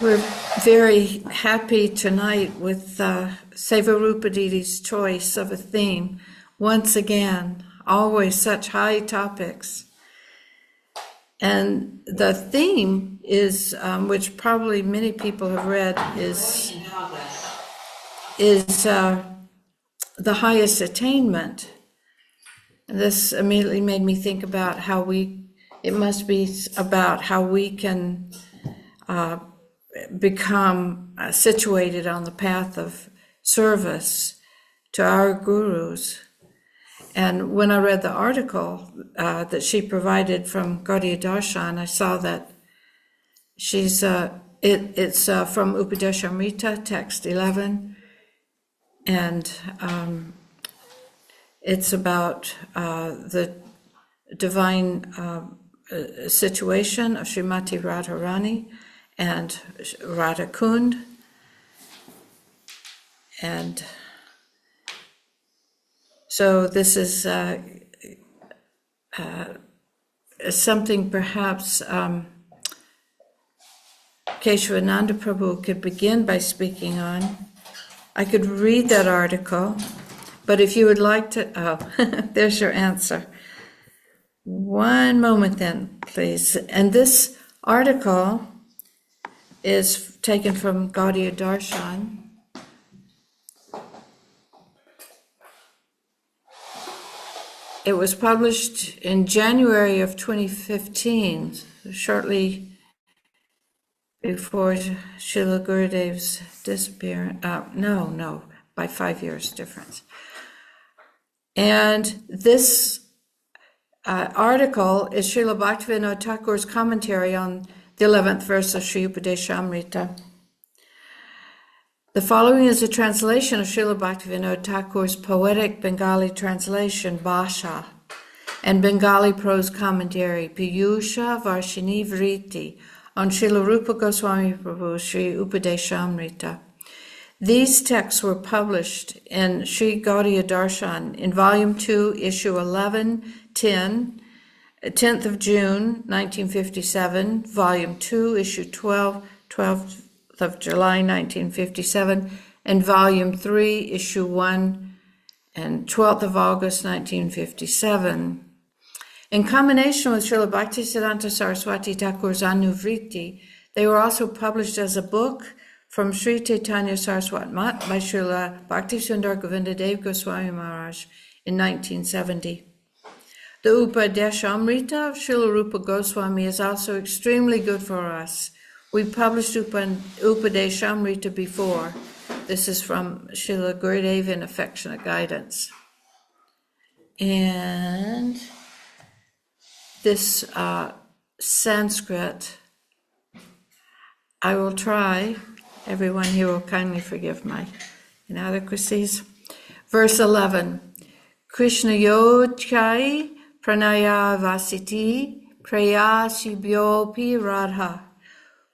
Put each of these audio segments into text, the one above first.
We're very happy tonight with Sevarupaditi's choice of a theme. Once again, always such high topics. And the theme is, which probably many people have read, is the highest attainment. And this immediately made me think about how it must be about how we can become situated on the path of service to our gurus. And when I read the article that she provided from Gaudiya Darshan, I saw that she's it's from Upadeshamrita, text 11, and it's about the divine situation of Srimati Radharani and Radha Kund, and so this is something perhaps Keshavananda Prabhu could begin by speaking on. I could read that article, but if you would like to, there's your answer. One moment then, please. And this article is taken from Gaudiya Darshan. It was published in January of 2015, shortly before Srila Gurudev's disappearance. No, by 5 years difference. And this article is Srila Bhaktivinoda Thakur's commentary on the 11th verse of Sri Upadeshamrita. The following is a translation of Srila Bhaktivinoda Thakur's poetic Bengali translation, Bhasha, and Bengali prose commentary, Piyusha Varshini Vriti, on Srila Rupa Goswami Prabhu's Sri Upadeshamrita. These texts were published in Sri Gaudiya Darshan in Volume 2, Issue 1110, 10th of June, 1957, Volume 2, Issue 12, 12th of July, 1957, and Volume 3, Issue 1, and 12th of August, 1957. In combination with Srila Bhaktisiddhanta Saraswati Thakur's Anuvriti, they were also published as a book from Sri Chaitanya Saraswat Mat by Srila Bhaktisundar Govindadev Goswami Maharaj in 1970. The Upadeshamrita of Srila Rupa Goswami is also extremely good for us. We published Upadeshamrita before. This is from Srila Gurudev in Affectionate Guidance. And this Sanskrit, I will try. Everyone here will kindly forgive my inadequacies. Verse 11. Krishna Yodchai Pranaya Vasiti Prayasibhyopi Radha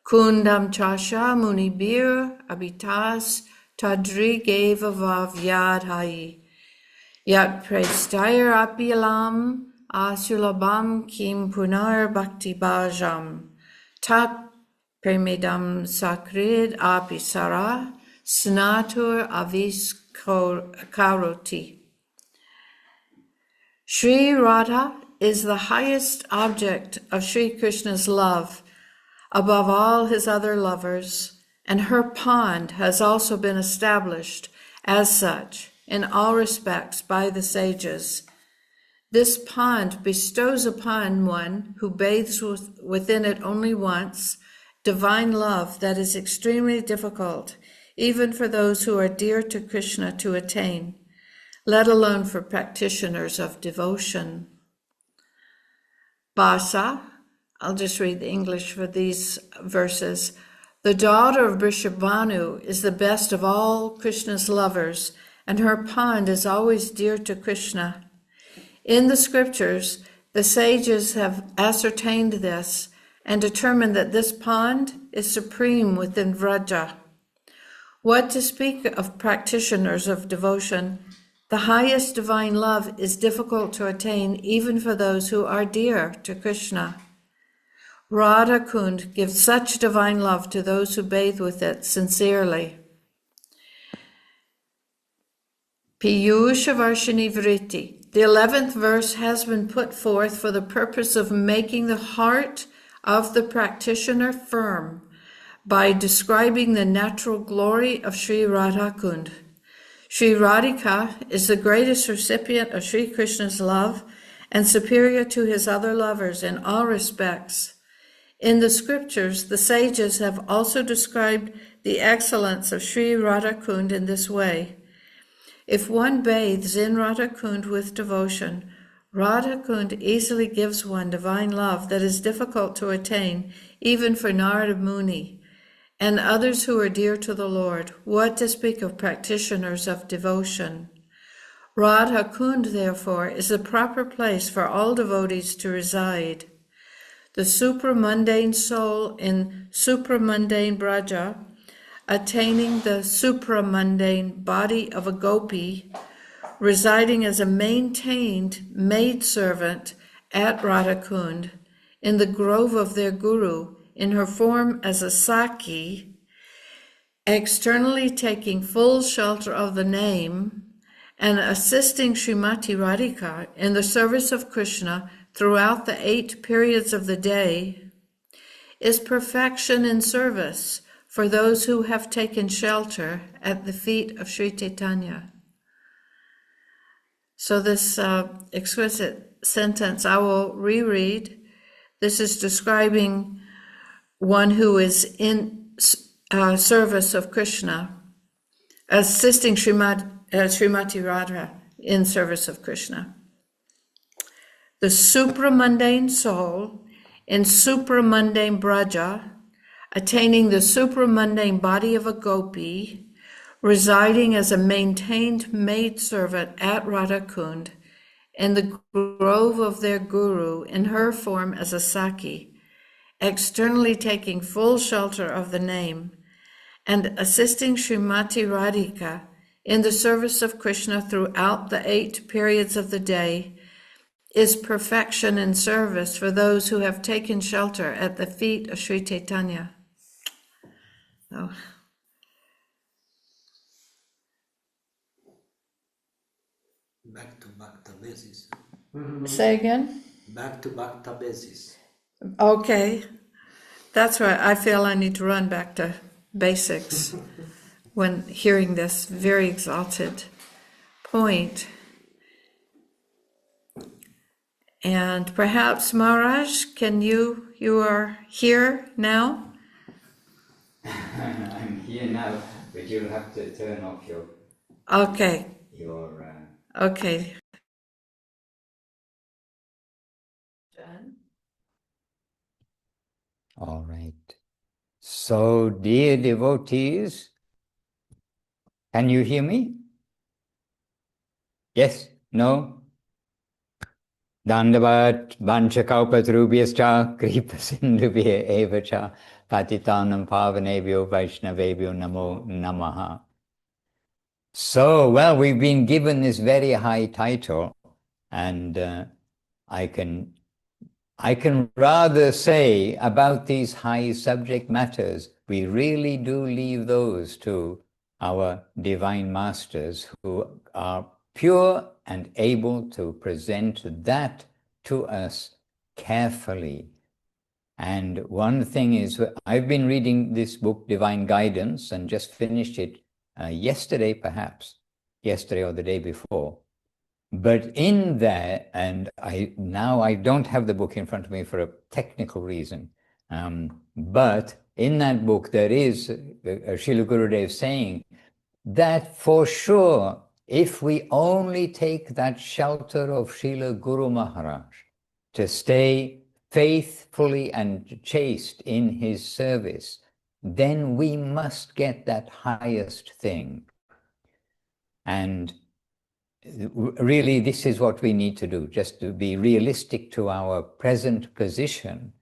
Kundam Chasha Munibir Abitas Tadrigeva Vavyadhai Yat Prestayar Apilam Asulabam Kim Punar Bhakti Bhajam Tat Premedam Sakrid Apisara Snatur Avis Karoti. Sri Radha is the highest object of Sri Krishna's love above all his other lovers, and her pond has also been established as such in all respects by the sages. This pond bestows upon one who bathes within it only once divine love that is extremely difficult, even for those who are dear to Krishna to attain, let alone for practitioners of devotion. Basa, I'll just read the English for these verses. The daughter of Vrishabhanu is the best of all Krishna's lovers, and her pond is always dear to Krishna. In the scriptures, the sages have ascertained this and determined that this pond is supreme within Vraja. What to speak of practitioners of devotion? The highest divine love is difficult to attain even for those who are dear to Krishna. Radha Kund gives such divine love to those who bathe with it sincerely. Piyusha Varshini Vritti. The 11th verse has been put forth for the purpose of making the heart of the practitioner firm by describing the natural glory of Sri Radha Kund. Sri Radhika is the greatest recipient of Sri Krishna's love and superior to his other lovers in all respects. In the scriptures, the sages have also described the excellence of Sri Radha Kund in this way. If one bathes in Radha Kund with devotion, Radha Kund easily gives one divine love that is difficult to attain, even for Narada Muni and others who are dear to the Lord, what to speak of practitioners of devotion. Radha Kund, therefore, is the proper place for all devotees to reside. The supramundane soul in supramundane Braja, attaining the supramundane body of a gopi, residing as a maintained maidservant at Radha Kund, in the grove of their guru, in her form as a Saki, externally taking full shelter of the name, and assisting Srimati Radhika in the service of Krishna throughout the 8 periods of the day, is perfection in service for those who have taken shelter at the feet of Sri Chaitanya. So this exquisite sentence I will reread. This is describing one who is in service of Krishna, assisting Srimati Radha in service of Krishna. The supramundane soul in supramundane Braja, attaining the supramundane body of a gopi, residing as a maintained maidservant at Radha Kund, in the grove of their guru, in her form as a Saki, externally taking full shelter of the name, and assisting Srimati Radhika in the service of Krishna throughout the 8 periods of the day, is perfection in service for those who have taken shelter at the feet of Sri Chaitanya. Oh. Back to bhakta basis. Say again? Back to bhakta basis. Okay. That's right. I feel I need to run back to basics when hearing this very exalted point. And perhaps, Maharaj, you are here now? I'm here now, but you'll have to turn off your... Okay. Okay. All right. So, dear devotees, can you hear me? Yes? No? Dandavat vanchakalpatarubhyascha kripasindhubhya evacha patitanam pavanebhyo vaishnavebhyo namo namaha. So, well, we've been given this very high title, and I can rather say about these high subject matters, we really do leave those to our divine masters who are pure and able to present that to us carefully. And one thing is, I've been reading this book, Divine Guidance, and just finished it yesterday, perhaps, yesterday or the day before. But in there, and I don't have the book in front of me for a technical reason, but in that book there is Srila Gurudev saying that for sure, if we only take that shelter of Srila Guru Maharaj to stay faithfully and chaste in his service, then we must get that highest thing. And really, this is what we need to do, just to be realistic to our present position,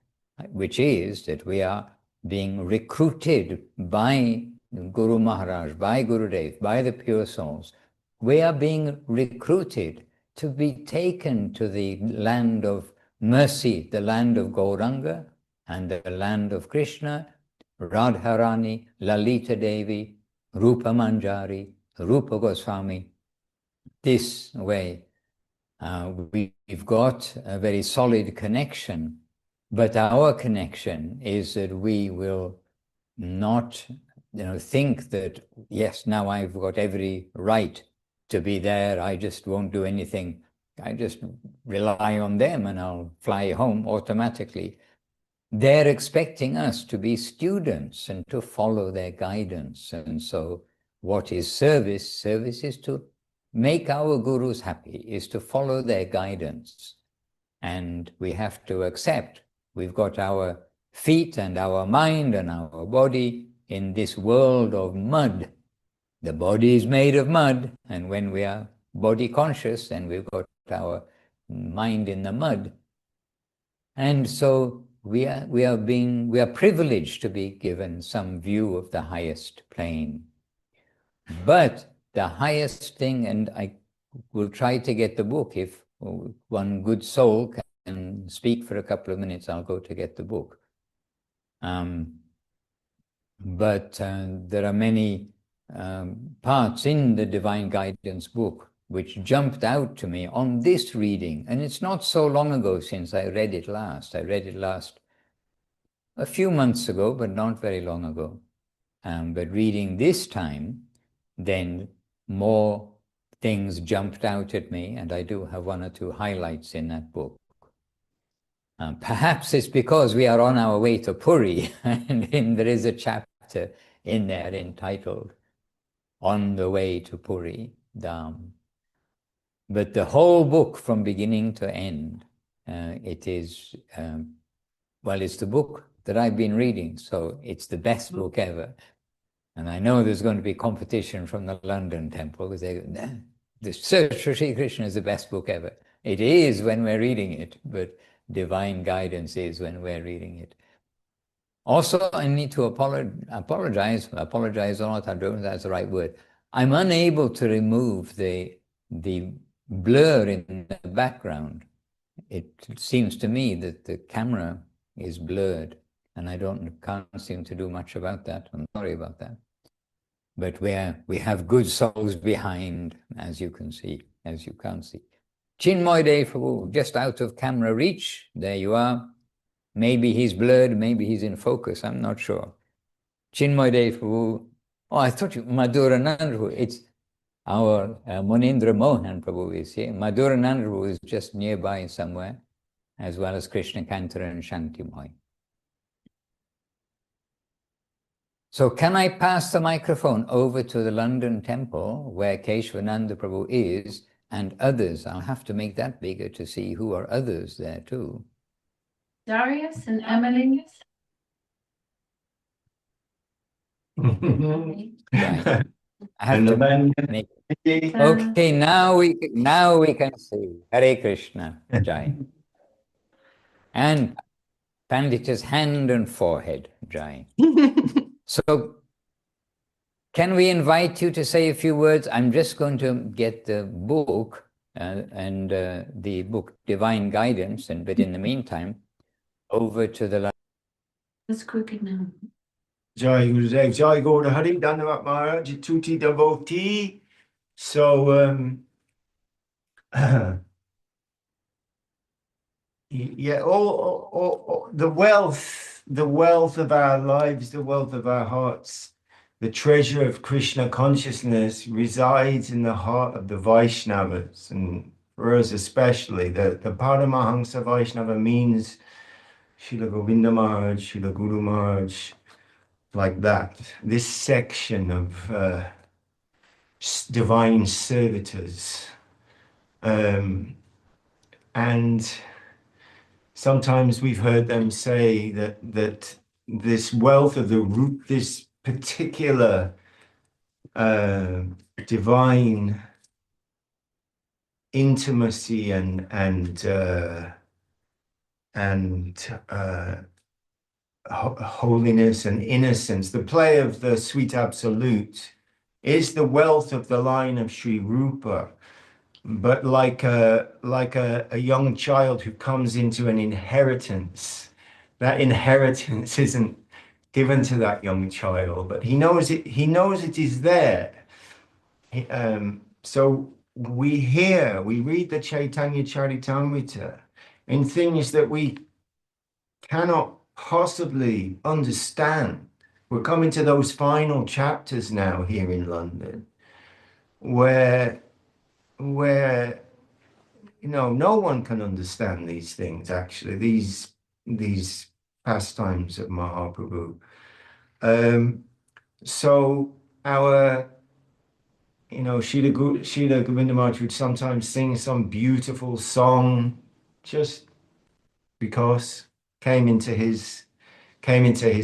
which is that we are being recruited by Guru Maharaj, by Gurudev, by the pure souls. We are being recruited to be taken to the land of mercy, the land of Gauranga, and the land of Krishna, Radharani, Lalita Devi, Rupa Manjari, Rupa Goswami. This way, we've got a very solid connection, but our connection is that we will not, think that, yes, now I've got every right to be there. I just won't do anything. I just rely on them and I'll fly home automatically. They're expecting us to be students and to follow their guidance. And so what is service? Service is to make our gurus happy, is to follow their guidance. And we have to accept we've got our feet and our mind and our body in this world of mud. The body is made of mud, and when we are body conscious, then we've got our mind in the mud. And so we are privileged to be given some view of the highest plane. But the highest thing, and I will try to get the book, if one good soul can speak for a couple of minutes, I'll go to get the book. But there are many parts in the Divine Guidance book which jumped out to me on this reading. And it's not so long ago since I read it last. I read it last a few months ago, but not very long ago. But reading this time, then more things jumped out at me, and I do have one or two highlights in that book. Perhaps it's because we are on our way to Puri, and there is a chapter in there entitled On the Way to Puri Dham. But the whole book from beginning to end, it is, it's the book that I've been reading, so it's the best book ever. And I know there's going to be competition from the London temple, because the Search for Sri Krishna is the best book ever. It is when we're reading it, but Divine Guidance is when we're reading it. Also, I need to apologize. Apologize or not, I don't know if that's the right word. I'm unable to remove the blur in the background. It seems to me that the camera is blurred, and I can't seem to do much about that. I'm sorry about that. But we have good souls behind, as you can see, as you can't see. Chinmoy Dev Prabhu, just out of camera reach. There you are. Maybe he's blurred, maybe he's in focus, I'm not sure. Chinmoy Dev Prabhu. Oh, I thought Madhusudan Prabhu. It's our Munindra Mohan Prabhu is here. Madhusudan Prabhu is just nearby somewhere, as well as Krishna Kantar and Shantimoy. So can I pass the microphone over to the London temple where Keshwananda Prabhu is, and others? I'll have to make that bigger to see who are others there too. Darius and Emily. Right. I have to make... Okay, now we can see. Hare Krishna, Jai. And Pandita's hand and forehead, Jai. So, can we invite you to say a few words? I'm just going to get the book and the book Divine Guidance, but in the meantime, over to the... Let's quick it now. Jai Gurudev, Jai Gaura Hari, Dandavat Maharaj, Tuti devotee. So, yeah, all the wealth of our lives, the wealth of our hearts, the treasure of Krishna consciousness resides in the heart of the Vaishnavas, and for us especially, the Paramahamsa Vaishnava means Srila Govinda Maharaj, Srila Guru Maharaj, like that. This section of divine servitors, and sometimes we've heard them say that this wealth of the root, this particular divine intimacy and holiness and innocence, the play of the sweet absolute, is the wealth of the line of Sri Rupa. But like a young child who comes into an inheritance, that inheritance isn't given to that young child, but he knows it. He knows it is there. So we hear, we read the Chaitanya Charitamrita in things that we cannot possibly understand. We're coming to those final chapters now here in London, where no one can understand these things, actually, these pastimes of Mahaprabhu. So our, Srila Govinda Maharaj would sometimes sing some beautiful song just because came into his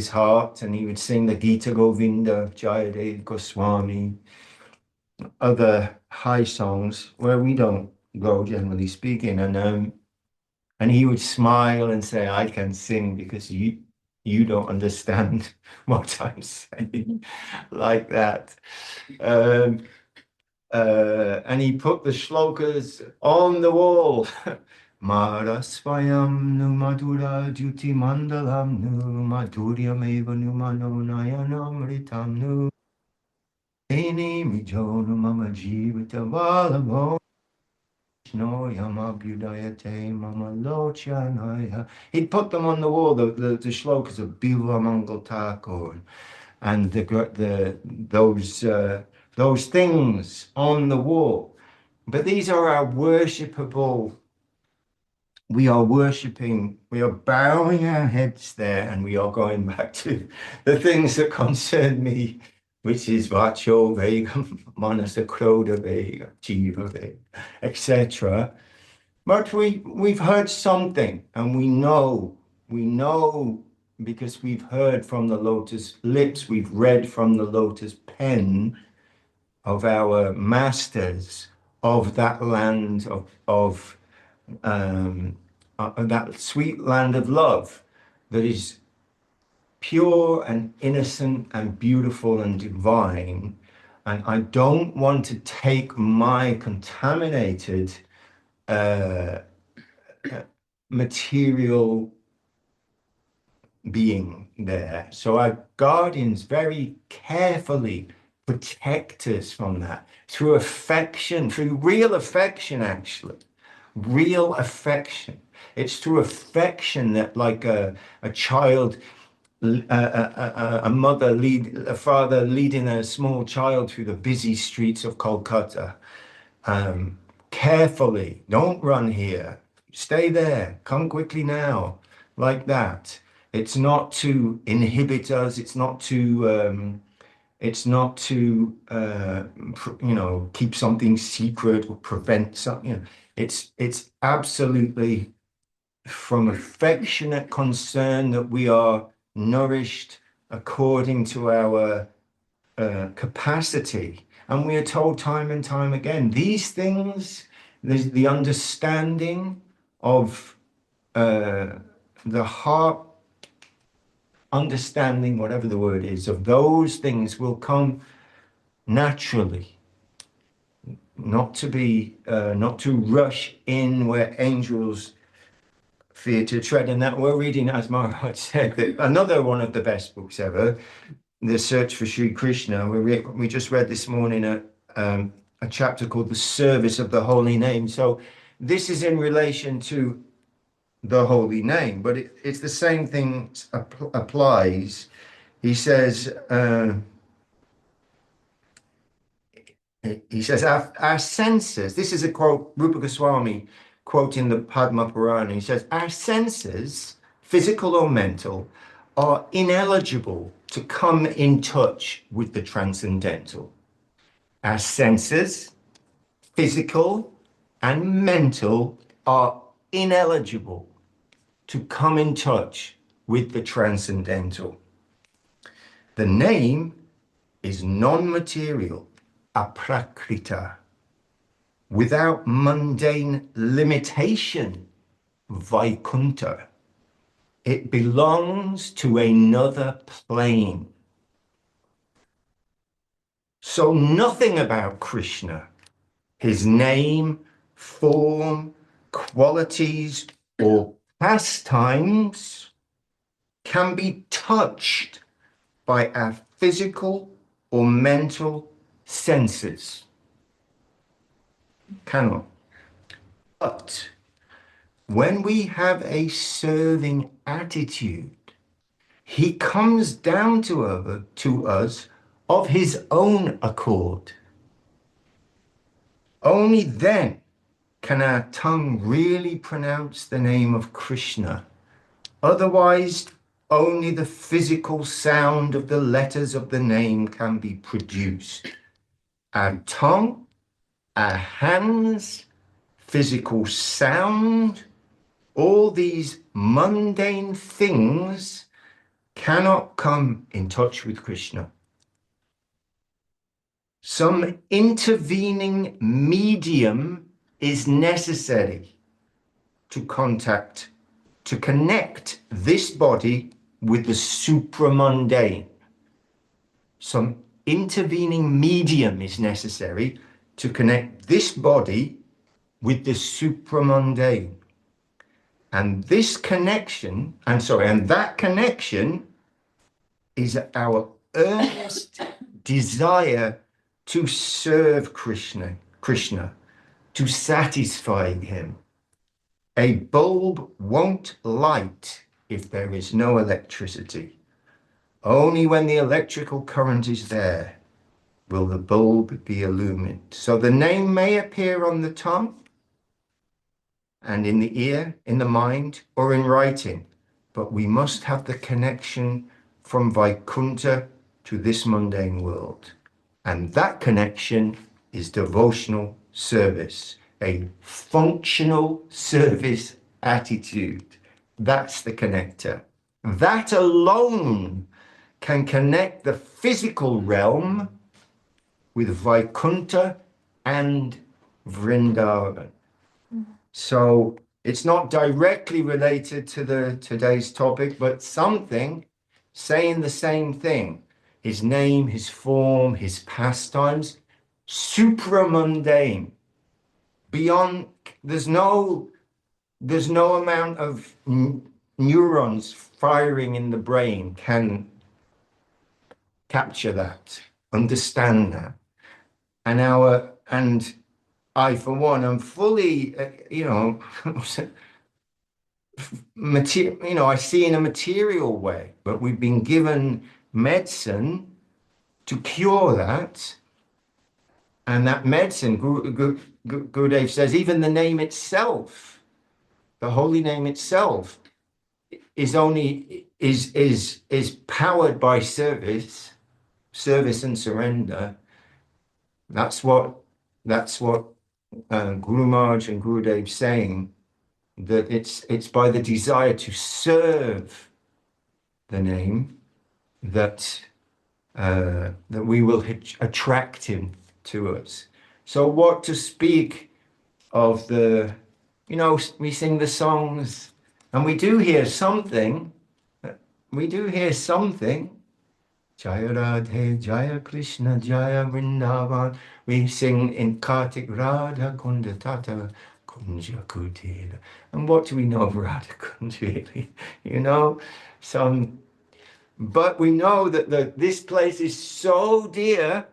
heart, and he would sing the Gita Govinda, Jayadev Goswami, other high songs where we don't go, generally speaking, and he would smile and say, "I can sing because you don't understand what I'm saying," like that. And he put the shlokas on the wall. Marasvayam nu madhura juti mandalam nu madhuryam eva nu mano nayanamritam nu eni mijonu mama jivita valavo no yamabhudayate mama lochanaya. He'd put them on the wall, the shlokas of Biva Mangal Thakur and those things on the wall. But these are our worshipable. We are worshipping, we are bowing our heads there, and we are going back to the things that concern me, which is Vacho Vegam, Manasa Kroda Vega, Jiva Vega, etc. But we've heard something, and we know because we've heard from the lotus lips, we've read from the lotus pen of our masters of that land of that sweet land of love that is pure and innocent and beautiful and divine. And I don't want to take my contaminated material being there. So our guardians very carefully protect us from that through affection, through real affection, actually. Real affection. It's through affection that, like a child, a father leading a small child through the busy streets of Kolkata. Carefully, don't run here. Stay there. Come quickly now. Like that. It's not to inhibit us. It's not to keep something secret or prevent something. It's absolutely from affectionate concern that we are nourished according to our capacity. And we are told time and time again, these things, the understanding of the heart, understanding, whatever the word is, of those things will come naturally. Not to rush in where angels fear to tread. And that we're reading, as Maharaj said, that another one of the best books ever, The Search for Sri Krishna. We just read this morning a chapter called The Service of the Holy Name. So this is in relation to the holy name, but it's the same thing applies. He says, our senses, this is a quote, Rupa Goswami quoting the Padma Purana. He says, our senses, physical or mental, are ineligible to come in touch with the transcendental. Our senses, physical and mental, are ineligible to come in touch with the transcendental. The name is non-material, aprakrita, without mundane limitation, Vaikunta. It belongs to another plane. So nothing about Krishna, his name, form, qualities, or pastimes can be touched by our physical or mental senses. Cannot. But when we have a serving attitude, he comes down to us of his own accord. Only then can our tongue really pronounce the name of Krishna. Otherwise, only the physical sound of the letters of the name can be produced. Our tongue, our hands, physical sound, all these mundane things cannot come in touch with Krishna. Some intervening medium is necessary to connect this body with the supramundane. Some intervening medium is necessary to connect this body with the supramundane. And that connection is our earnest desire to serve Krishna, to satisfy him. A bulb won't light if there is no electricity. Only when the electrical current is there will the bulb be illumined. So the name may appear on the tongue and in the ear, in the mind, or in writing, but we must have the connection from Vaikuntha to this mundane world. And that connection is devotional service, a functional service attitude. That's the connector. That alone can connect the physical realm with Vaikuntha and Vrindavan. So it's not directly related to today's topic, but something saying the same thing. His name, his form, his pastimes, supramundane. Beyond, there's no amount of neurons firing in the brain can capture that, understand that. And I, for one, am fully, I see in a material way, but we've been given medicine to cure that. And that medicine, Gurudev says, even the name itself, the holy name itself, is powered by service and surrender. That's what Guru Maharaj and Gurudev saying, that it's by the desire to serve the name that we will attract him to us. So what to speak of we sing the songs and we do hear something. Jaya Radhe, Jaya Krishna, Jaya Vrindavan. We sing in Kartik Radha Kunda Tata Kunja Kutila. And what do we know of Radha Kunja really? But we know that this place is so dear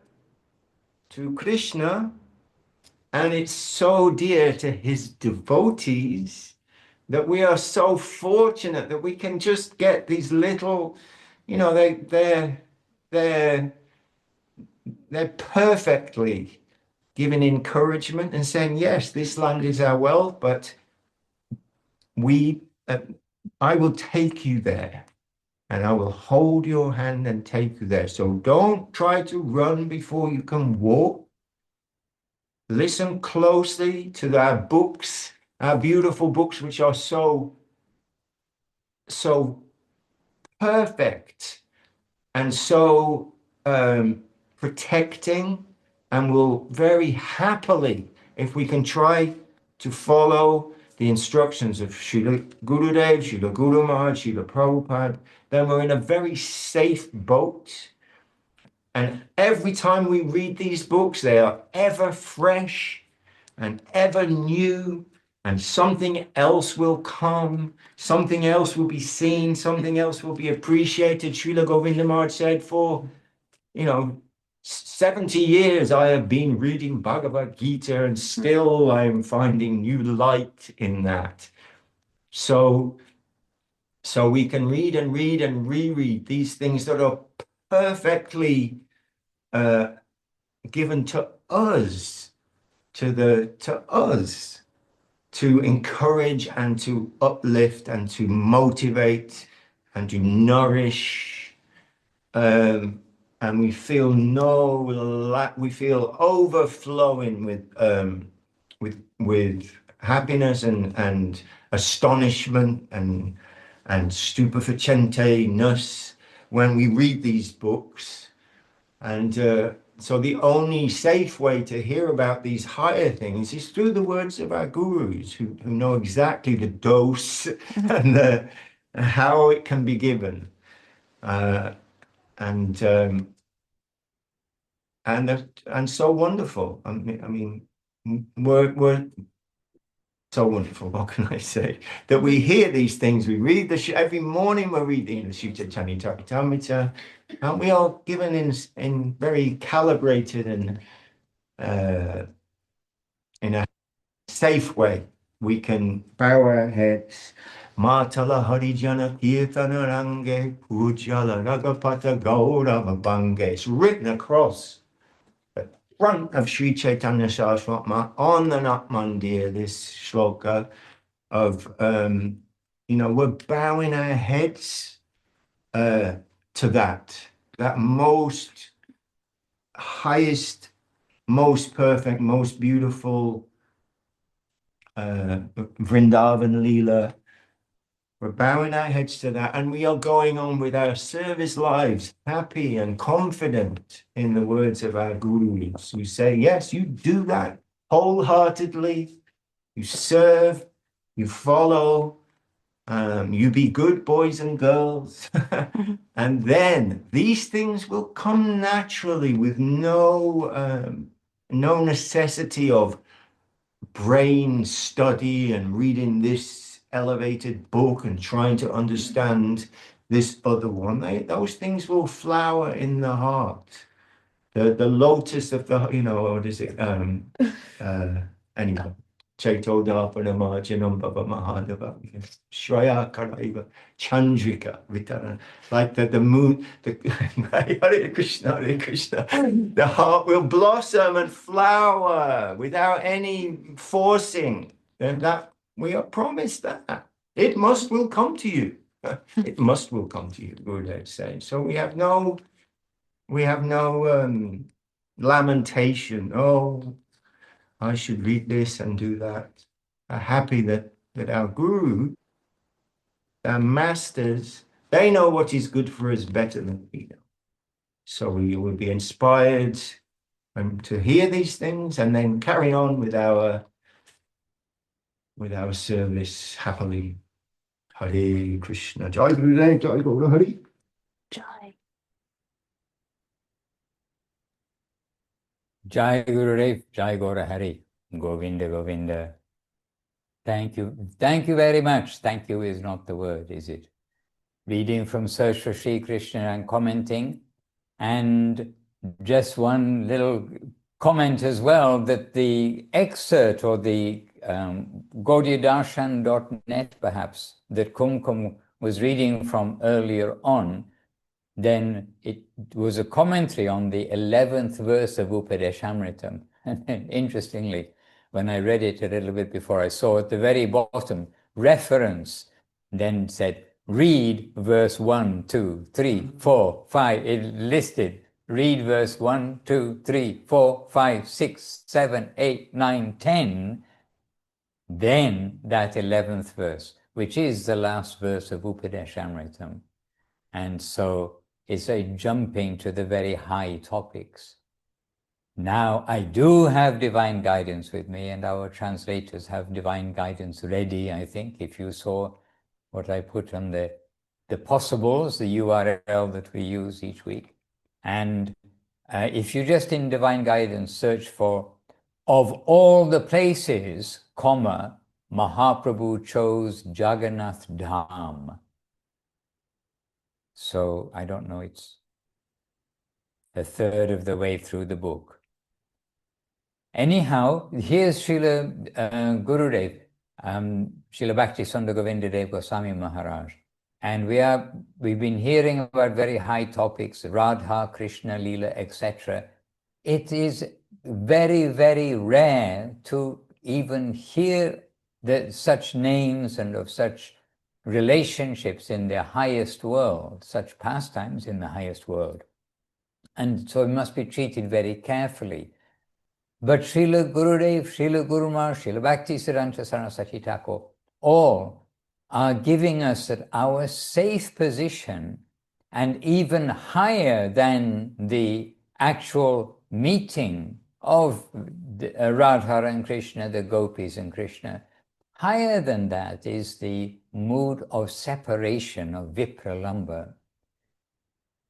to Krishna and it's so dear to his devotees that we are so fortunate that we can just get these little, they're perfectly giving encouragement and saying, yes, this land is our wealth, but I will take you there and I will hold your hand and take you there. So don't try to run before you can walk. Listen closely to our books, our beautiful books, which are so perfect and so protecting, and will very happily, if we can try to follow the instructions of Srila Gurudev, Srila Guru Maharaj, Srila Prabhupada, then we're in a very safe boat. And every time we read these books, they are ever fresh and ever new and something else will come, something else will be seen, something else will be appreciated. Srila Govinda Maharaj said, for 70 years I have been reading Bhagavad Gita, and still I'm finding new light in that. So we can read and read and reread these things that are perfectly given to us, to us, to encourage and to uplift and to motivate and to nourish. And we feel we feel overflowing with happiness and astonishment and stupefaciente-ness when we read these books. And so the only safe way to hear about these higher things is through the words of our gurus, who know exactly the dose and how it can be given. And so wonderful. I mean, we're so wonderful. What can I say? That we hear these things. We read every morning. We're reading the Sutta Charitamrita. Aren't we all given in very calibrated and in a safe way? We can bow our heads. Matala Harijana Kirtana Range Pujala Ragapata Gaurava Bange. It's written across the front of Sri Chaitanya Saraswati on the Nat Mandir, this shloka of, we're bowing our heads to that most highest, most perfect, most beautiful Vrindavan Leela. We're bowing our heads to that, and we are going on with our service lives, happy and confident in the words of our gurus, who say, yes, you do that wholeheartedly, you serve, you follow, you be good boys and girls. And then these things will come naturally with no necessity of brain study and reading this elevated book and trying to understand this other one. Those things will flower in the heart. The lotus of the, what is it? Anyway. Chaito Dharpana Marjanam Baba Mahadava Shraya Karaiva Chandrika Vitara. Like the moon, Hare Krishna, Hare Krishna. The heart will blossom and flower without any forcing. And that we are promised that. It will come to you. It will come to you, Gurudev says. So we have no lamentation. Oh, I should read this and do that. I'm happy that our guru, our masters, they know what is good for us better than we know. So we will be inspired to hear these things and then carry on with our service happily. Hare Krishna. Jai Gurudev, Jai Gaura Hari. Jai. Jai Gurudev, Jai Gaura Hari, Govinda Govinda. Thank you. Thank you very much. Thank you is not the word, is it? Reading from Search for Sri Krishna and commenting. And just one little comment as well, that the excerpt or the Gaudiyadarshan.net perhaps, that Kumkum was reading from earlier on, then it was a commentary on the 11th verse of Upadeshamritam. And interestingly, when I read it a little bit before, I saw at the very bottom, reference, then said, read verse 1, 2, 3, 4, 5. It listed, read verse 1, 2, 3, 4, 5, 6, 7, 8, 9, 10. Then that 11th verse, which is the last verse of Upadeshamritam. And so it's a jumping to the very high topics. Now, I do have divine guidance with me, and our translators have divine guidance ready, I think. If you saw what I put on the possibles, the URL that we use each week. And if you just in divine guidance search for, of all the places, comma, Mahaprabhu chose Jagannath Dham. So I don't know, it's a third of the way through the book. Anyhow, here's Srila Gurudev, Srila Bhakti Sundar Govinda Dev Goswami Maharaj. And we've been hearing about very high topics, Radha, Krishna, Leela, etc. It is very, very rare to even hear such names and of such relationships in the highest world, such pastimes in the highest world. And so it must be treated very carefully. But Srila Gurudev, Srila Guru Maharaj, Srila Bhakti Siddhanta Saraswati Thakur, all are giving us at our safe position and even higher than the actual meeting of Radha and Krishna, the gopis and Krishna. Higher than that is the mood of separation of Vipralamba.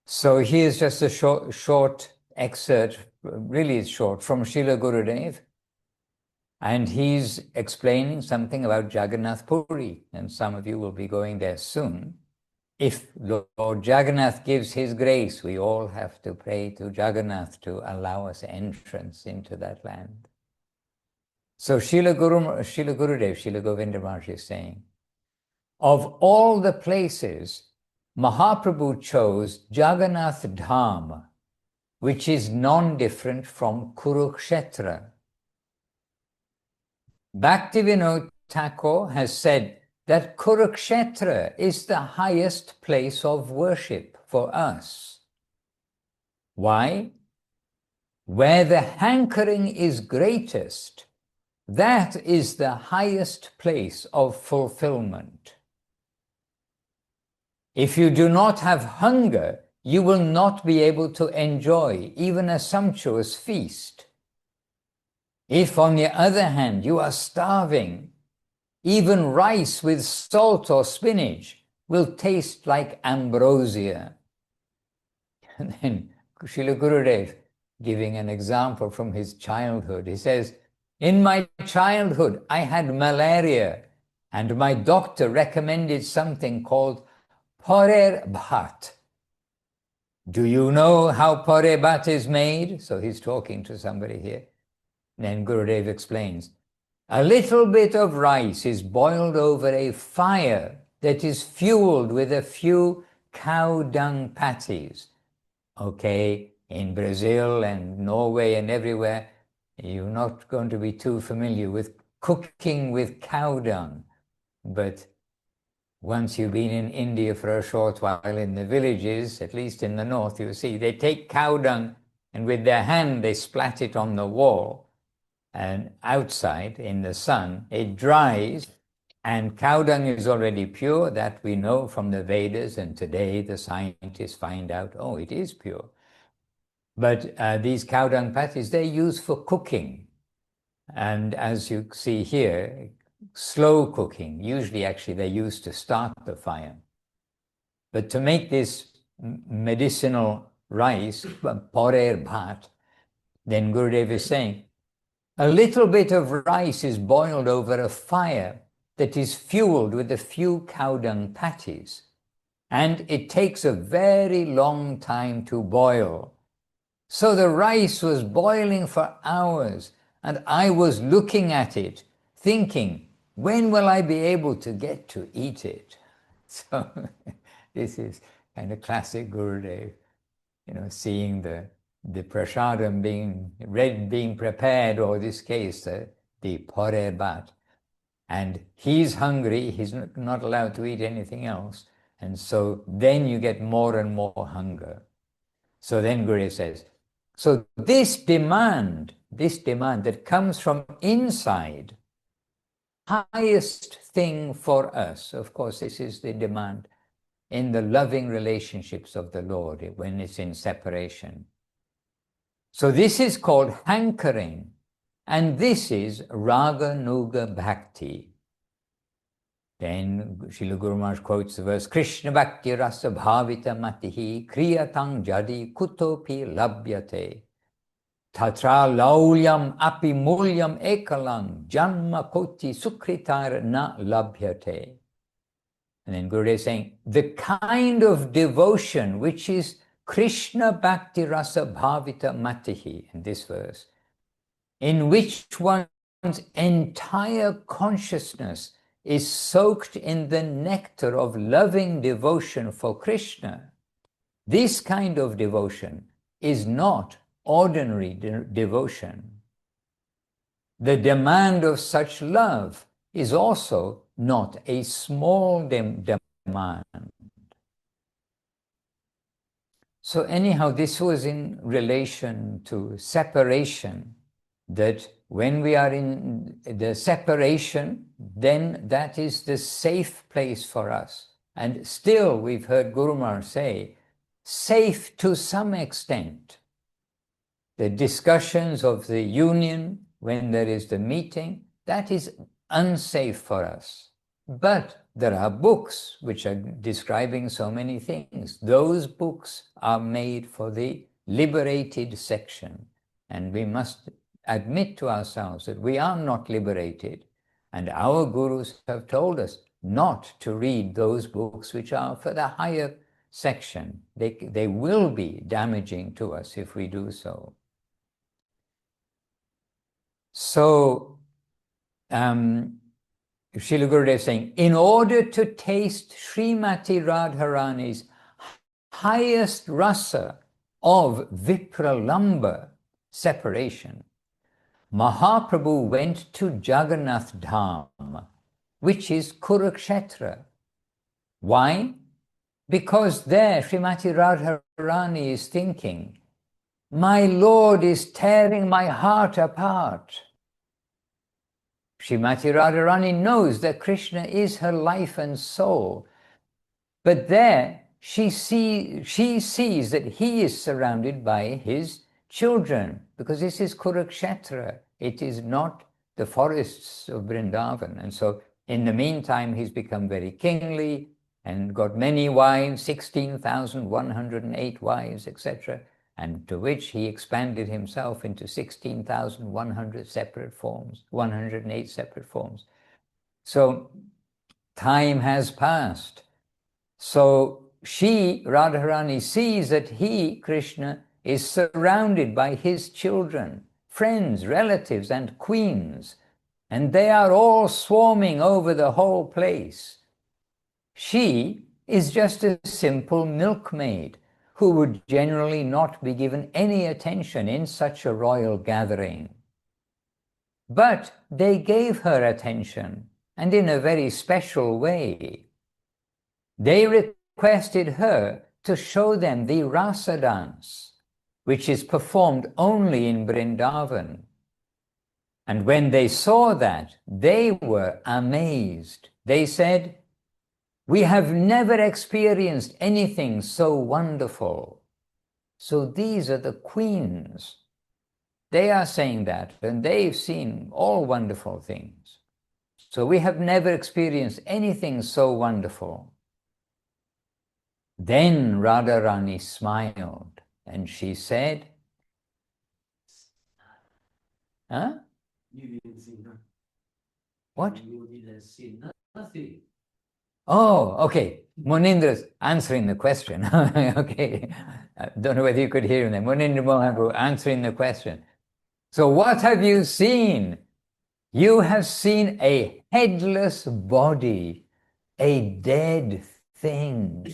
So here's just a short excerpt, really short, from Srila Gurudev. And he's explaining something about Jagannath Puri. And some of you will be going there soon. If Lord Jagannath gives his grace, we all have to pray to Jagannath to allow us entrance into that land. So Srila Gurudev, Srila Govinda Maharaj is saying, of all the places, Mahaprabhu chose Jagannath Dham, which is non-different from Kurukshetra. Bhaktivinoda Thakur has said that Kurukshetra is the highest place of worship for us. Why? Where the hankering is greatest, that is the highest place of fulfillment. If you do not have hunger, you will not be able to enjoy even a sumptuous feast. If, on the other hand, you are starving, even rice with salt or spinach will taste like ambrosia. And then Srila Gurudev, giving an example from his childhood, he says, in my childhood, I had malaria, and my doctor recommended something called Parer Bhat. Do you know how Parer Bhat is made? So he's talking to somebody here. Then Gurudev explains, a little bit of rice is boiled over a fire that is fueled with a few cow dung patties. Okay, in Brazil and Norway and everywhere, you're not going to be too familiar with cooking with cow dung. But once you've been in India for a short while in the villages, at least in the north, you see, they take cow dung and with their hand they splat it on the wall. And outside in the sun, it dries, and cow dung is already pure. That we know from the Vedas, and today the scientists find out, oh, it is pure. But these cow dung patties, they're used for cooking. And as you see here, slow cooking. Usually, actually, they're used to start the fire. But to make this medicinal rice, Parer Bhat, then Gurudev is saying, a little bit of rice is boiled over a fire that is fueled with a few cow dung patties, and it takes a very long time to boil. So the rice was boiling for hours, and I was looking at it, thinking, when will I be able to get to eat it? So this is kind of classic Gurudev, seeing the prasadam being prepared, or in this case, the Parer Bhat. And he's hungry, he's not allowed to eat anything else. And so then you get more and more hunger. So then Gurudev says, so this demand that comes from inside, highest thing for us, of course, this is the demand in the loving relationships of the Lord when it's in separation. So this is called hankering, and this is Raga Nuga Bhakti. Then Srila Guru Maharaj quotes the verse, Krishna Bhakti Rasa Bhavita Matihi Kriyatang Jadi Kutopi Labhyate Tatra laulyam api mulyam ekalang janma koti sukritar na labhyate. And then Gurudev is saying, the kind of devotion which is Krishna Bhakti Rasa Bhavita Matihi, in this verse, in which one's entire consciousness is soaked in the nectar of loving devotion for Krishna. This kind of devotion is not ordinary devotion. The demand of such love is also not a small demand. So anyhow, this was in relation to separation, that when we are in the separation, then that is the safe place for us. And still, we've heard Guru Maharaj say, safe to some extent. The discussions of the union, when there is the meeting, that is unsafe for us. But there are books which are describing so many things. Those books are made for the liberated section. And we must admit to ourselves that we are not liberated. And our gurus have told us not to read those books which are for the higher section. They will be damaging to us if we do so. So, Srila Gurudev is saying, in order to taste Srimati Radharani's highest rasa of Vipralamba, separation, Mahaprabhu went to Jagannath Dham, which is Kurukshetra. Why? Because there Srimati Radharani is thinking, my Lord is tearing my heart apart. Srimati Radharani knows that Krishna is her life and soul, but there she sees that he is surrounded by his children, because this is Kurukshetra. It is not the forests of Vrindavan. And so in the meantime, he's become very kingly and got many wives, 16,108 wives, etc., and to which he expanded himself into 16,100 separate forms, 108 separate forms. So time has passed. So she, Radharani, sees that he, Krishna, is surrounded by his children, friends, relatives, and queens, and they are all swarming over the whole place. She is just a simple milkmaid who would generally not be given any attention in such a royal gathering. But they gave her attention, and in a very special way. They requested her to show them the rasa dance, which is performed only in Vrindavan. And when they saw that, they were amazed. They said, we have never experienced anything so wonderful. So these are the queens. They are saying that, and they've seen all wonderful things. So we have never experienced anything so wonderful. Then Radharani smiled, and she said, huh? You didn't see nothing. What? You didn't see nothing. Oh, okay. Munindra's answering the question. Okay. I don't know whether you could hear him there. Munindra Mohan answering the question. So what have you seen? You have seen a headless body, a dead thing.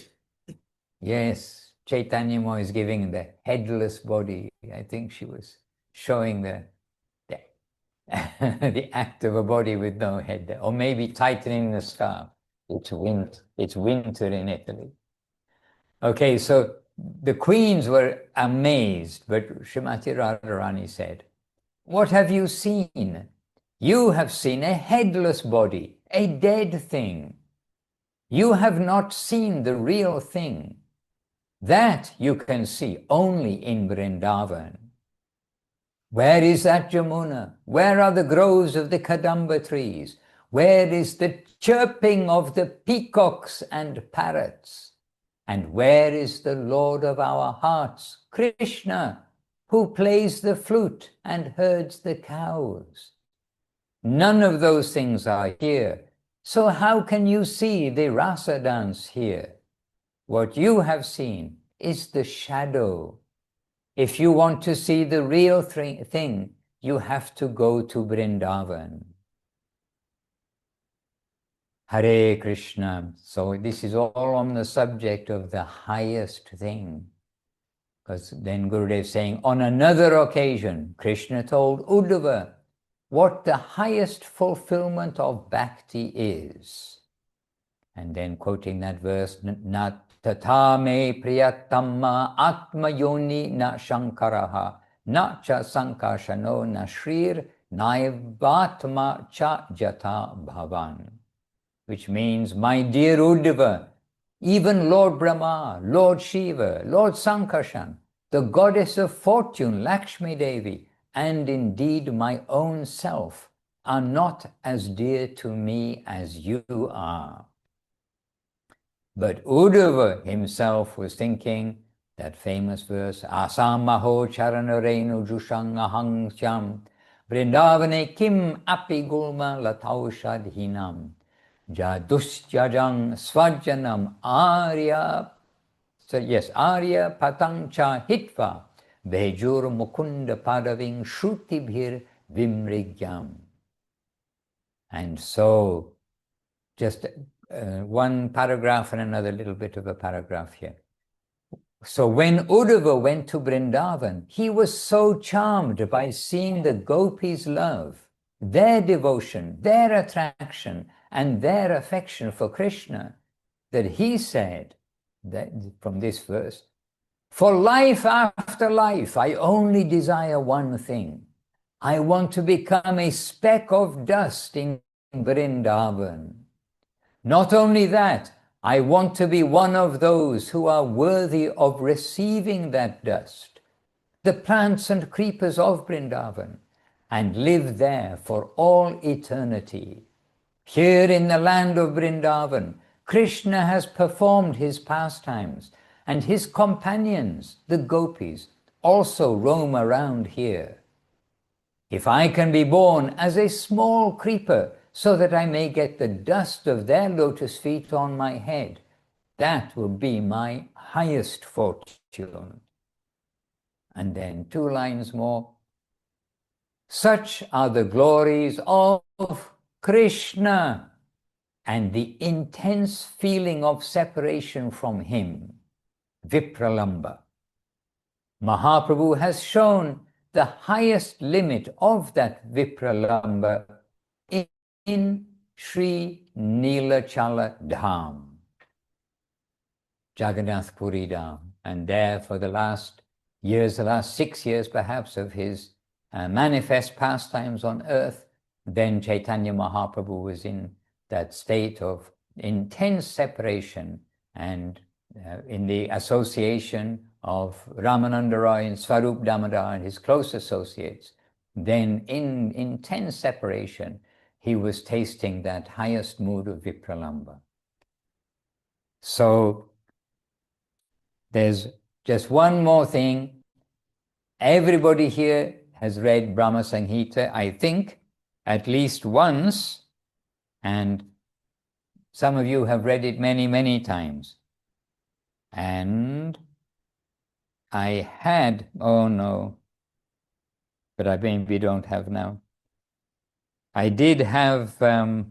Yes, Chaitanya Ma is giving the headless body. I think she was showing the act of a body with no head there. Or maybe tightening the scarf. It's winter in Italy. Okay, so the queens were amazed, but Srimati Radharani said, what have you seen? You have seen a headless body, a dead thing. You have not seen the real thing. That you can see only in Vrindavan. Where is that Jamuna? Where are the groves of the Kadamba trees? Where is the chirping of the peacocks and parrots? And where is the Lord of our hearts, Krishna? who plays the flute and herds the cows. None of those things are here. So how can you see the rasa dance here? What you have seen is the shadow. If you want to see the real thing, you have to go to Vrindavan. Hare Krishna. So this is all on the subject of the highest thing. Because then Gurudev is saying, on another occasion, Krishna told Uddhava what the highest fulfillment of bhakti is. And then quoting that verse, na tata me priyatama atma yoni na shankaraha na cha sankashano na shrir naivatma cha jata bhavan. Which means, my dear Uddhava, even Lord Brahma, Lord Shiva, Lord Sankarshan, the goddess of fortune, Lakshmi Devi, and indeed my own self are not as dear to me as you are. But Uddhava himself was thinking that famous verse, Asamaho charanarenu jushang ahang syam vrindavane kim api gulma lataushadhinam jadusyajang svajanam arya. So yes, arya patangcha hitva bejur mukunda padaving shrutibhir vimrigyam. And so, just one paragraph and another little bit of a paragraph here. So when Uddhava went to Vrindavan, he was so charmed by seeing the gopis' love, their devotion, their attraction, and their affection for Krishna, that he said, that from this verse, for life after life, I only desire one thing. I want to become a speck of dust in Vrindavan. Not only that, I want to be one of those who are worthy of receiving that dust, the plants and creepers of Vrindavan, and live there for all eternity. Here in the land of Vrindavan, Krishna has performed his pastimes, and his companions, the gopis, also roam around here. If I can be born as a small creeper so that I may get the dust of their lotus feet on my head, that will be my highest fortune. And then 2 lines more. Such are the glories of Krishna and the intense feeling of separation from him, Vipralamba. Mahaprabhu has shown the highest limit of that Vipralamba in Sri Nilachala Dham, Jagannath Puri Dham. And there for the last years, the last 6 years perhaps of his manifest pastimes on earth, then Chaitanya Mahaprabhu was in that state of intense separation and in the association of Ramananda Roy and Swarup Damodar and his close associates. Then in intense separation, he was tasting that highest mood of Vipralamba. So there's just one more thing. Everybody here has read Brahma Samhita, I think, at least once, and some of you have read it many, many times. And I had, oh no, but I maybe don't have now. I did have the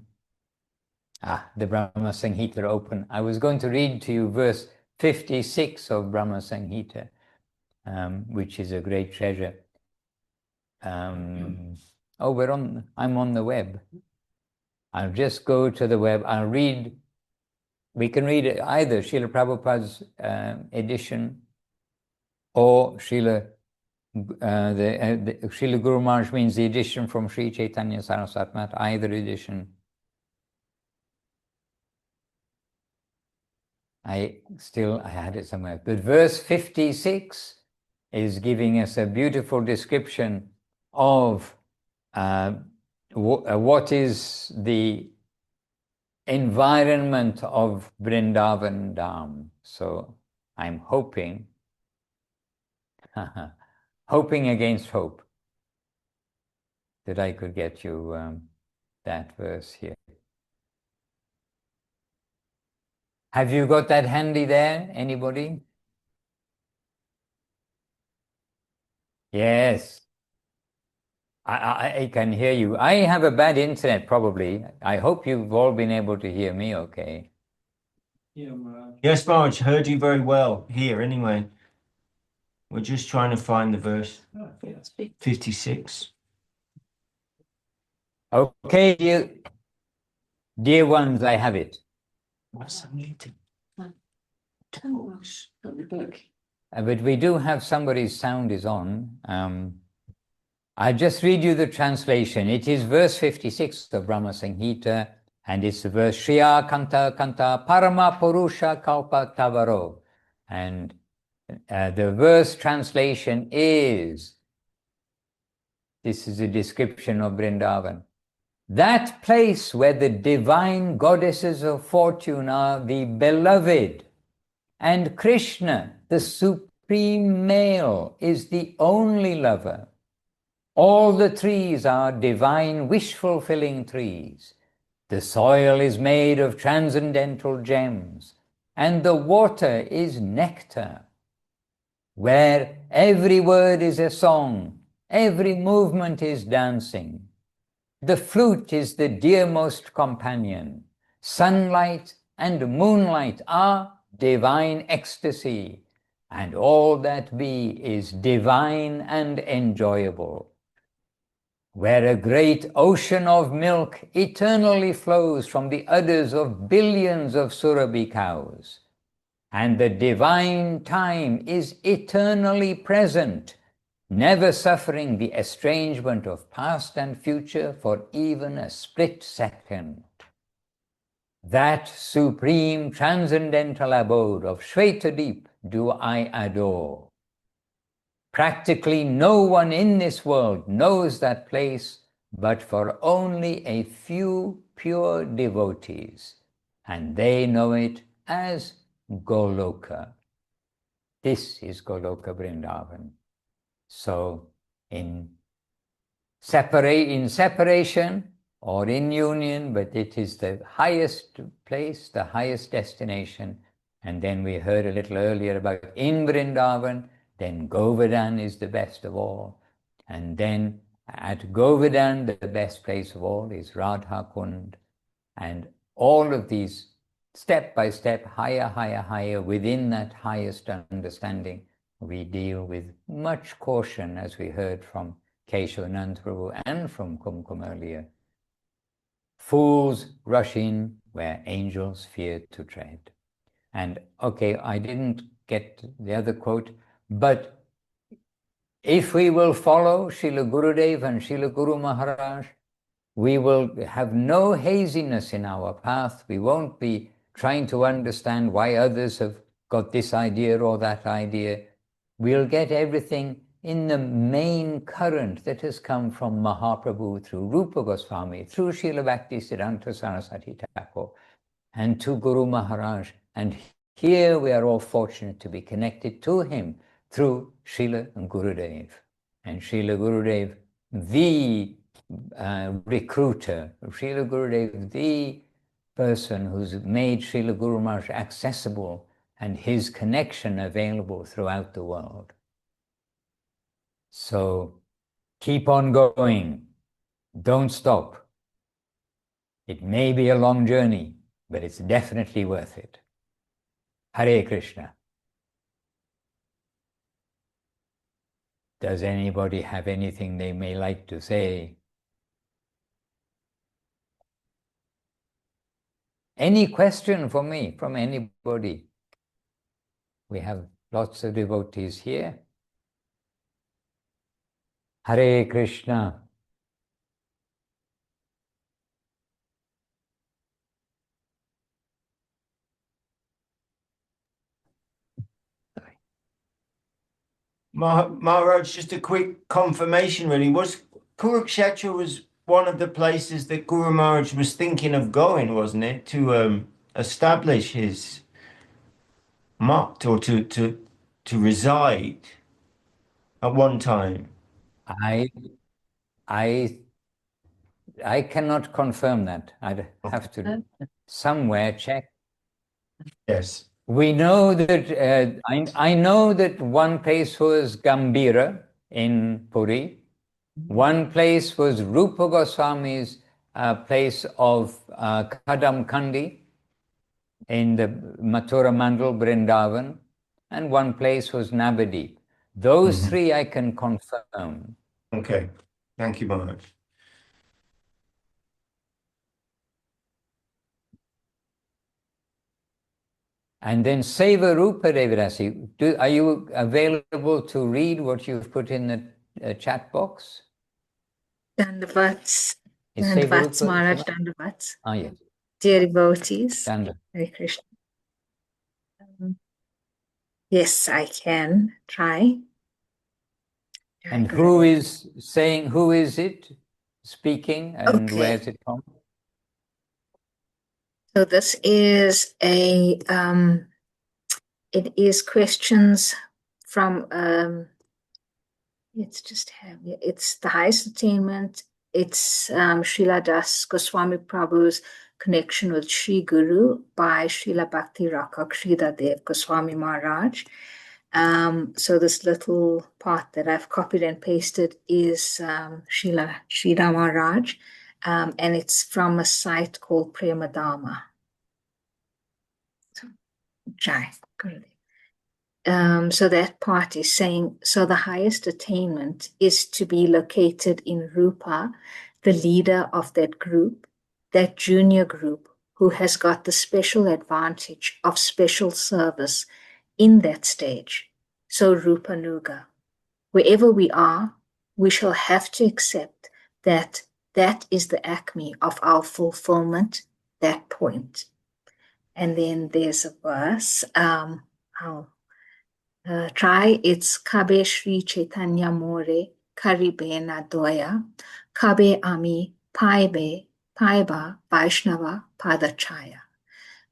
Brahma Samhita open. I was going to read to you verse 56 of Brahma Samhita, which is a great treasure. I'm on the web. I'll just go to the web. I'll read. We can read it either Srila Prabhupada's edition or Srila Guru Maharaj means the edition from Sri Chaitanya Saraswati Math, either edition. I had it somewhere. But verse 56 is giving us a beautiful description of what is the environment of Vrindavan Dham. So I'm hoping hoping against hope that I could get you that verse here. Have you got that handy there, anybody? Yes. I can hear you. I have a bad internet, probably. I hope you've all been able to hear me okay. Yeah, Maharaj. Yes, Maharaj, heard you very well here anyway. We're just trying to find the verse. Ah, yes. 56. Okay, dear ones, I have it. But we do have somebody's sound is on. I'll just read you the translation. It is verse 56 of Brahma Samhita, and it's the verse Shriya Kanta Kanta Parama Purusha Kalpa Tavaro. And the verse translation is, this is a description of Vrindavan. That place where the divine goddesses of fortune are the beloved, and Krishna, the supreme male, is the only lover. All the trees are divine wish-fulfilling trees. The soil is made of transcendental gems, and the water is nectar. Where every word is a song, every movement is dancing. The flute is the dearmost companion. Sunlight and moonlight are divine ecstasy, and all that be is divine and enjoyable. Where a great ocean of milk eternally flows from the udders of billions of Surabhi cows, and the divine time is eternally present, never suffering the estrangement of past and future for even a split second. That supreme transcendental abode of Shwetadeep do I adore. Practically no one in this world knows that place but for only a few pure devotees, and they know it as Goloka. This is Goloka Vrindavan. So in separation or in union, but it is the highest place, the highest destination. And then we heard a little earlier about in Vrindavan, then Govardhan is the best of all. And then at Govardhan, the best place of all is Radha Kund. And all of these, step by step, higher, within that highest understanding, we deal with much caution, as we heard from Keshavanand Prabhu and from Kumkum earlier. Fools rush in where angels fear to tread. And okay, I didn't get the other quote, but if we will follow Srila Gurudev and Srila Guru Maharaj, we will have no haziness in our path. We won't be trying to understand why others have got this idea or that idea. We'll get everything in the main current that has come from Mahaprabhu through Rupa Goswami, through Srila Bhaktisiddhanta Saraswati Thakur, and to Guru Maharaj. And here we are all fortunate to be connected to him through Srila Gurudev. And Srila Gurudev, the recruiter, Srila Gurudev, the person who's made Srila Guru Maharaj accessible and his connection available throughout the world. So keep on going. Don't stop. It may be a long journey, but it's definitely worth it. Hare Krishna. Does anybody have anything they may like to say? Any question for me, from anybody? We have lots of devotees here. Hare Krishna. Maharaj, just a quick confirmation really. Was Kurukshetra was one of the places that Guru Maharaj was thinking of going, wasn't it? To establish his mat or to reside. at one time? I cannot confirm that. I'd have to somewhere check. Yes. We know that I know that one place was Gambhira in Puri. One place was Rupa Goswami's place of Kadam Kandi in the Mathura Mandal, Vrindavan, and one place was Navadip. Those three I can confirm. Okay. Thank you, Maharaj. And then Seva Rupa Devidasi, are you available to read what you've put in the chat box? Dandavats. Is Seva Dandavats, Rupa? Maharaj, Dandavats. Ah, yes. Dear devotees, Danda. Hare Krishna. Yes, I can try. And who is saying, who is it speaking, and Okay. where's it from? So this is it is questions from, let's just have, it's the Highest Attainment. It's Srila Das Goswami Prabhu's connection with Sri Guru by Srila Bhakti Rakha Dev Goswami Maharaj. So this little part that I've copied and pasted is Srila Maharaj, and it's from a site called Prema Dharma. So, Jai Gurudev. So that part is saying, so the highest attainment is to be located in Rupa, the leader of that group, that junior group who has got the special advantage of special service in that stage. So Rupa Nuga, wherever we are, we shall have to accept that that is the acme of our fulfillment, that point. And then there's a verse, try, it's Kabe Shri Chaitanya More Karibe Nadoya Kabe Ami Paiba Vaishnava Padachaya,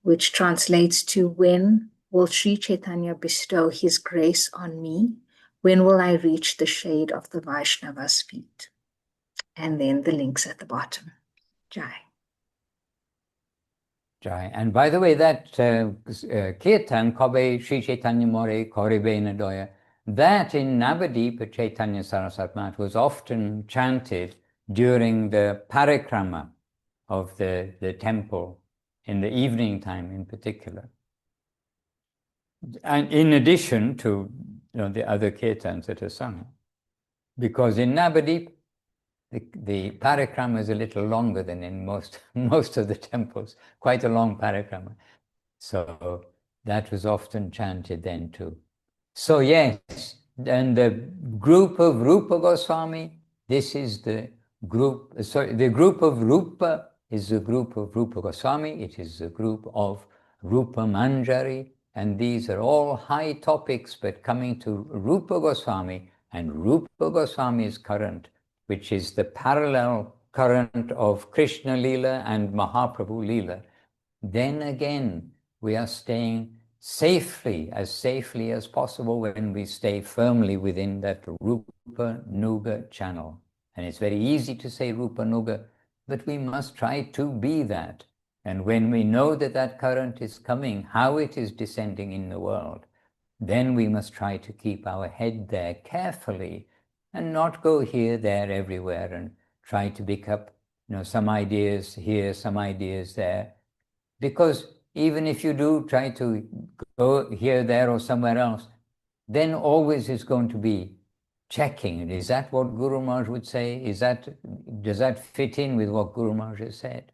which translates to, when will Sri Chaitanya bestow his grace on me? When will I reach the shade of the Vaishnava's feet? And then the links at the bottom. Jai. Jai. And by the way, that kirtan, Kabe Shri Chaitanya More Karibe Nadoya, that in Navadip at Chaitanya Saraswat Math was often chanted during the parikrama of the temple, in the evening time in particular. And in addition to the other kirtans that are sung. Because in Navadip, the parikrama is a little longer than in most of the temples, quite a long parikrama. So that was often chanted then too. So yes, and the group of Rupa Goswami, this is the group, the group of Rupa is the group of Rupa Goswami, it is the group of Rupa Manjari, and these are all high topics, but coming to Rupa Goswami, and Rupa Goswami's current, which is the parallel current of Krishna Lila and Mahaprabhu Lila, then again we are staying safely as possible when we stay firmly within that Rupa Nuga channel. And it's very easy to say Rupa Nuga, but we must try to be that. And when we know that that current is coming, how it is descending in the world, then we must try to keep our head there carefully and not go here, there, everywhere and try to pick up some ideas here, some ideas there. Because even if you do try to go here, there or somewhere else, then always is going to be checking. Is that what Guru Maharaj would say? Does that fit in with what Guru Maharaj has said?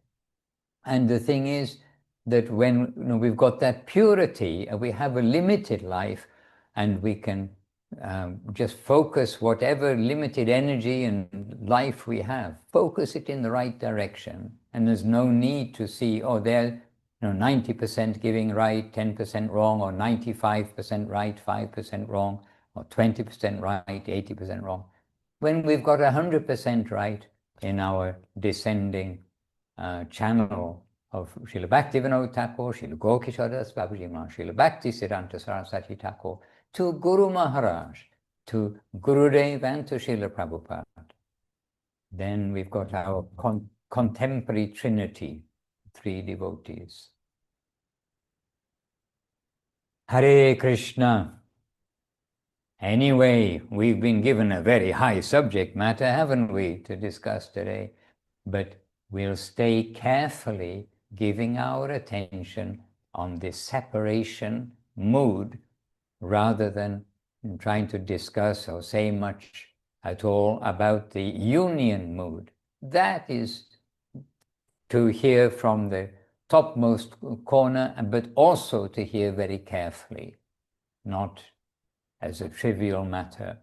And the thing is that when we've got that purity, we have a limited life, and we can just focus whatever limited energy and life we have, focus it in the right direction. And there's no need to see, oh, they're 90% giving right, 10% wrong, or 95% right, 5% wrong, or 20% right, 80% wrong. When we've got 100% right in our descending channel of Srila Bhaktivinoda Thakur, Srila Gokishadas Babaji Maharaj, Srila Bhakti Siddhanta Saraswati Thakur, to Guru Maharaj, to Gurudev and to Srila Prabhupada. Then we've got our contemporary trinity, 3 devotees. Hare Krishna. Anyway, we've been given a very high subject matter, haven't we, to discuss today? But we'll stay carefully giving our attention on this separation mood rather than trying to discuss or say much at all about the union mood. That is to hear from the topmost corner, but also to hear very carefully, not as a trivial matter.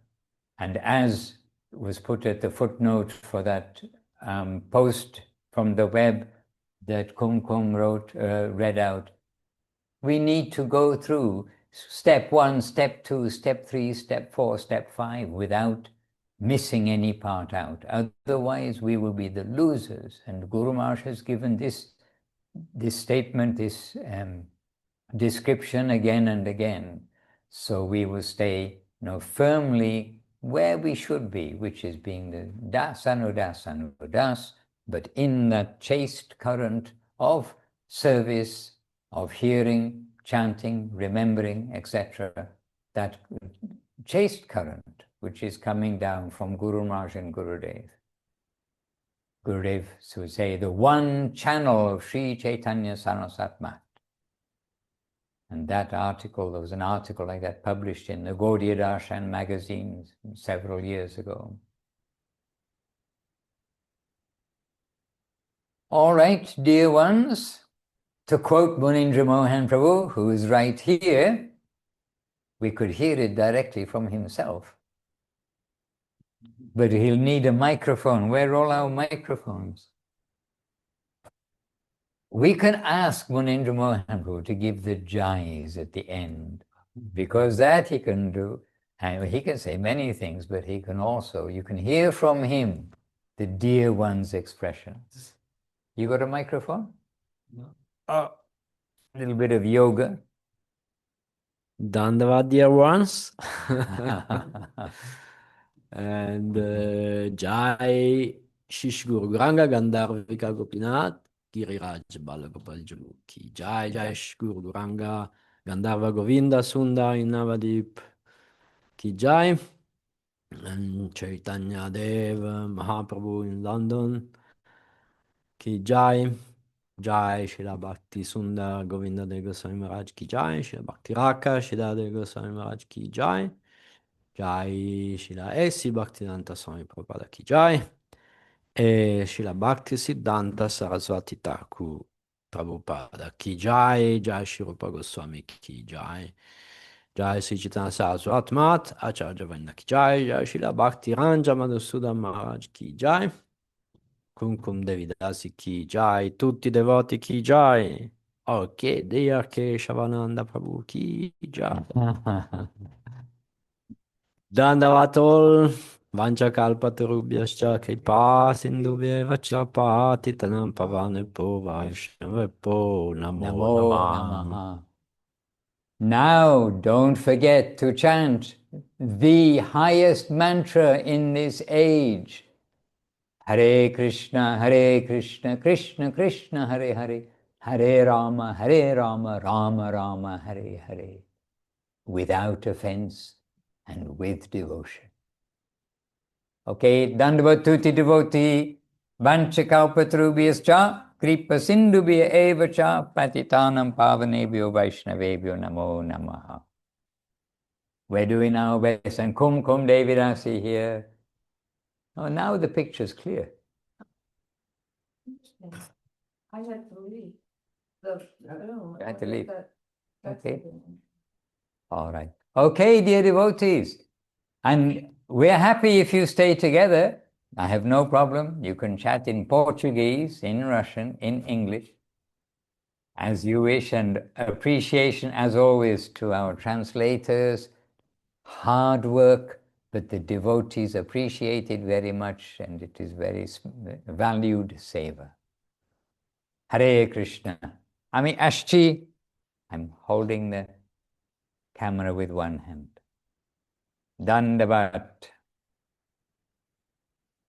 And as was put at the footnote for that post from the web that Kumkum read out, we need to go through step 1, step 2, step 3, step 4, step 5 without missing any part out. Otherwise, we will be the losers. And Guru Maharaj has given this statement, this description again and again. So we will stay firmly where we should be, which is being the das anudas anudas, but in that chaste current of service, of hearing, chanting, remembering, etc. That chaste current, which is coming down from Guru Maharaj and Gurudev. Gurudev would say, the one channel of Sri Chaitanya Saraswat. And that article, there was an article like that published in the Gaudiya Darshan magazine several years ago. All right, dear ones, to quote Munindra Mohan Prabhu, who is right here, we could hear it directly from himself. But he'll need a microphone. Where are all our microphones? We can ask Munindra Mohan Prabhu to give the jais at the end, because that he can do. And he can say many things, but he can also, you can hear from him the dear one's expressions. You got a microphone? No. A little bit of yoga. Dandavad, dear ones. And Jai Shish Guru Granga Gandharvika Gopinath Giriraj Balagopal Jamu Ki Jai Jai Shish Guru Granga Gandharva Govinda Sundar in Navadip Ki Jai, and Chaitanya Dev Mahaprabhu in London Ki Jai, Jai Srila Bhakti Sundar Govinda Dev Goswami Maharaj Ki Jai, Srila Bhakti Raka Srila Dev Goswami Maharaj Ki Jai, Jai Srila A.C. Bhaktivedanta Swami Prabhupada Ki Jai, e Srila Bhakti Siddhanta Saraswati Thakur Prabhupada Ki Jai, Jai Shri Rupa Goswami Ki Jai, Jai Sri Chaitanya Saraswati Mat Acharya Vrinda Ki Jai, Jai Srila Bhakti Ranja Madhusudan Maharaj Ki Jai, Kumkum Devidasi Ki Jai, tutti devoti Ki Jai, ok, dear Keshavananda Prabhu Ki Jai. Dandavatol, Vanchakalpatarubhyascha Kripa Sindhubhyeva cha Patitanam Pavanepo Vaishnavepo Namo Namo Namaha. Namaha. Now, don't forget to chant the highest mantra in this age. Hare Krishna, Krishna Krishna, Hare Hare, Hare Rama, Rama Rama, Hare Hare, without offense and with devotion. Okay, Dandavat tuti devoti, vanchakalpatarubhyascha, kripa sindhubhya eva cha, patitanam pavanebhyo vaishnavebhyo namo namaha. We're doing our best, and Kumkum Devidasi here. Oh, now the picture's clear. I had to leave the room. You had to leave. Okay. All right. Okay, dear devotees. And we're happy if you stay together. I have no problem. You can chat in Portuguese, in Russian, in English, as you wish. And appreciation, as always, to our translators. Hard work, but the devotees appreciate it very much, and it is very valued seva. Hare Krishna. Ami Ashchi. I'm holding the camera with one hand. Dandavat.